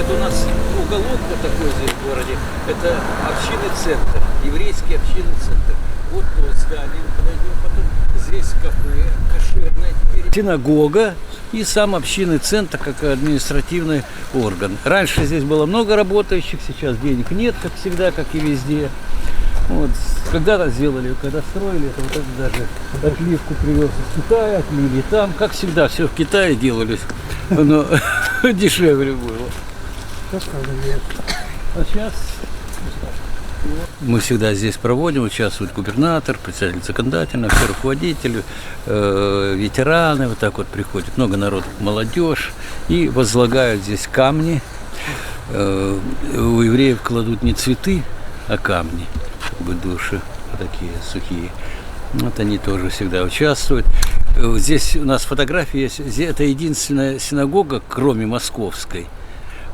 Это у нас уголок вот такой здесь в городе. Это общинный центр, еврейский общинный центр. Вот то здание, подойдем, потом здесь кафе, кошерное теперь. Синагога и сам общинный центр как административный орган. Раньше здесь было много работающих, сейчас денег нет, как всегда, как и везде. Вот. Когда-то сделали, когда строили, это вот это даже отливку привез из Китая, отлили там. Как всегда, все в Китае делали, но дешевле было. А сейчас мы всегда здесь проводим, участвует губернатор, председатель законодательного, все руководители, ветераны, вот так вот приходят, много народу, молодежь, и возлагают здесь камни. У евреев кладут не цветы, а камни в души, такие сухие. Вот они тоже всегда участвуют. Здесь у нас фотографии есть. Это единственная синагога, кроме московской,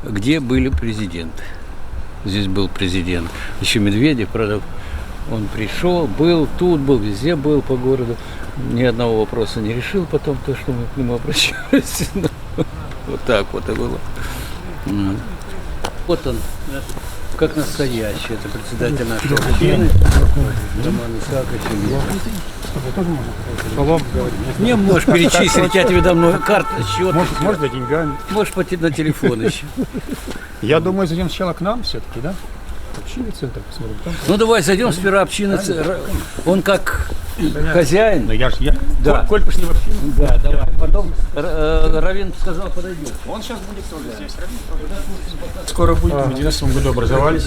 где были президенты. Здесь был президент. Еще Медведев, правда, он пришел, был тут, был везде, был по городу. Ни одного вопроса не решил потом, то, что мы к нему обращались. Вот так вот и было. Вот он, как настоящий. Это председатель нашей общины, Роман Исаакович. Не можешь перечислить, я тебе дам карты, счет. Может, деньгами. Можешь пойти на телефон еще. Я думаю, зайдем сначала к нам все-таки, да? Общинный центр посмотрим. Ну давай зайдем сперва общинный центр. Он как хозяин. Да я. Да. Коль пошли в общину. Да, давай. Потом Равин сказал, подойдет. Он сейчас будет тоже здесь. Скоро будет. В 1990 году образовались.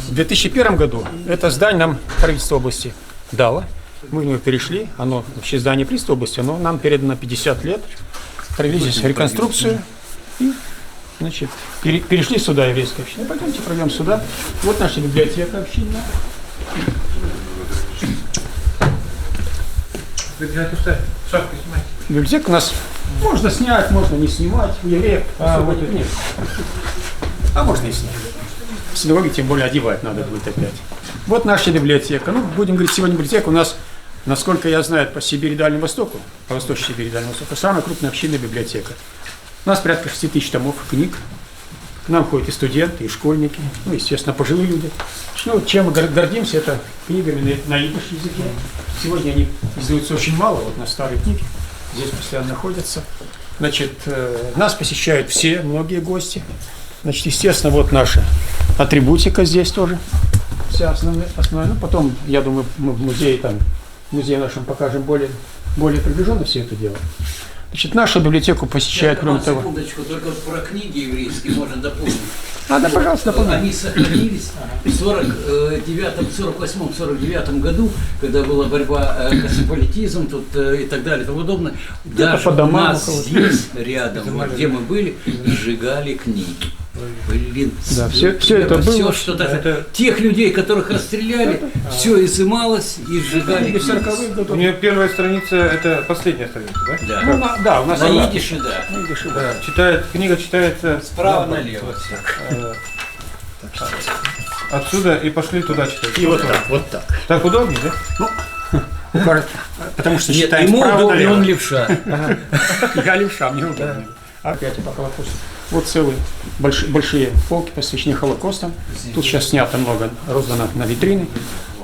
В 2001 году это здание нам правительство области дало. Мы в него перешли. Оно вообще здание правительства области, но нам передано 50 лет. Провели здесь реконструкцию. И, значит, перешли сюда еврейская община. Пойдемте пройдем сюда. Вот наша библиотека общинная. Библиотека у нас можно снять, можно не снимать. У евреев особо нет. А можно и снять. В синагоге тем более одевать надо будет опять. Вот наша библиотека. Ну, будем говорить, сегодня библиотека у нас, насколько я знаю, по Сибири и Дальнему Востоку, по Восточной Сибири и Дальнему Востоку, самая крупная общинная библиотека. У нас порядка 6 тысяч томов книг. К нам ходят и студенты, и школьники, ну, естественно, пожилые люди. Ну, чем мы гордимся, это книгами на идиш языке. Сегодня они издаются очень мало, вот на старые книги здесь постоянно находятся. Значит, нас посещают все, многие гости. Значит, естественно, вот наша атрибутика здесь тоже, вся основная. Ну, потом, я думаю, мы в музее нашем покажем более приближенно все это дело. Значит, нашу библиотеку посещают, кроме того... Секундочку, только про книги еврейские можно дополнить. Да, пожалуйста, дополнить. Они сохранились в 48-49 году, когда была борьба космополитизм тут, и так далее и тому подобное. Даже по домам, у нас здесь, рядом, где мы были, сжигали книги. Блин, да, все это было. Все, что даже тех людей, которых расстреляли, все изымалось и сжигали. У нее первая страница, это последняя страница, да? Да. Ну, да, у нас на идише, да. Да. Книга читается справа налево. Отсюда и пошли туда читать. И вот так, вот так. Так удобнее, да? Ну, потому что нет, считаем ему справа удобнее, налево. он левша. Я левша, мне удобно. Опять по Холокосту. Вот целые большие полки, посвящены Холокостам. Тут сейчас снято много, роздано на витрины.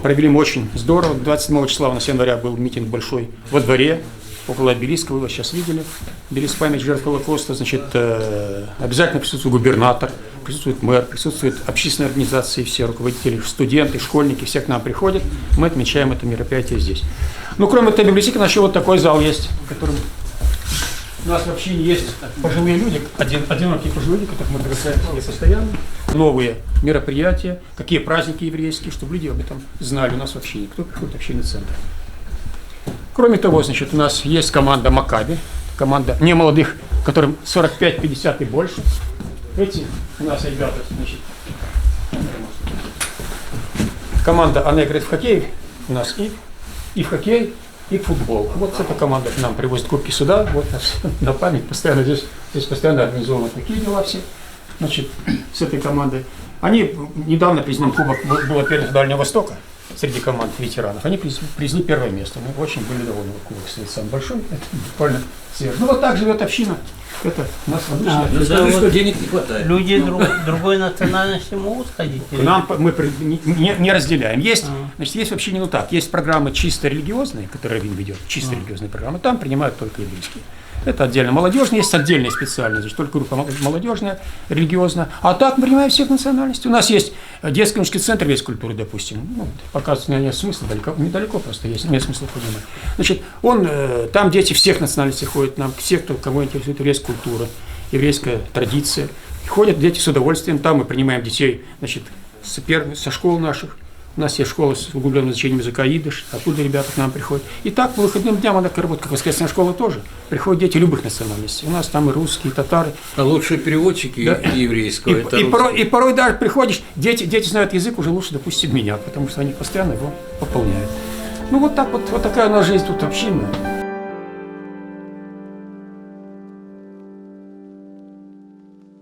Провели мы очень здорово. 27 числа у нас января был митинг большой во дворе, около обелиска, вы его сейчас видели. Обелиск память жертв Холокоста. Значит, обязательно присутствует губернатор, присутствует мэр, присутствуют общественные организации, все руководители, студенты, школьники, все к нам приходят. Мы отмечаем это мероприятие здесь. Ну, кроме этой библиотеки, у нас еще вот такой зал есть, в котором у нас вообще есть пожилые люди, одинокие пожилые люди, которых мы приглашаем постоянно. Новые мероприятия, какие праздники еврейские, чтобы люди об этом знали. У нас вообще никто приходит в общинный центр. Кроме того, значит, у нас есть команда Макаби, команда немолодых, которым 45-50 и больше. Эти у нас ребята, значит, команда, она играет в хоккей, у нас и в хоккей, и в футбол. Вот эта команда к нам привозит кубки сюда, вот на память, постоянно здесь постоянно организованы такие дела все, значит, с этой командой. Они недавно президент Кубок было первенство Дальнего Востока, среди команд ветеранов. Они привезли первое место. Мы очень были довольны. Кубок стоит самый большой. Это буквально свежий. Ну вот так живет община. Это у нас обычно. Ну, скажи, что денег не хватает. Люди другой национальности могут сходить? Или- Мы не разделяем. Значит, есть вообще не так. Есть программы чисто религиозные, которые Раввин ведет, чисто религиозные программы. Там принимают только еврейские. Это отдельно молодежные, есть отдельная специальная, значит, только группа молодежная, религиозная. А так мы принимаем всех национальностей. У нас есть детский научный центр весь культуры, допустим. Ну, показывать нет смысла, недалеко просто есть, нет смысла поднимать. Значит, там дети всех национальностей ходят, нам все, кого интересует еврейская культура, еврейская традиция. Ходят дети с удовольствием, там мы принимаем детей, значит, со школ наших. У нас есть школа с углубленным изучением языка идиш, оттуда ребята к нам приходят. И так по выходным дням она работает, как воскресная школа тоже. Приходят дети любых национальностей. У нас там и русские, и татары. А лучшие переводчики еврейского. И порой даже приходишь, дети знают язык уже лучше, допустим, меня, потому что они постоянно его пополняют. Ну вот так вот такая у нас жизнь тут общинная.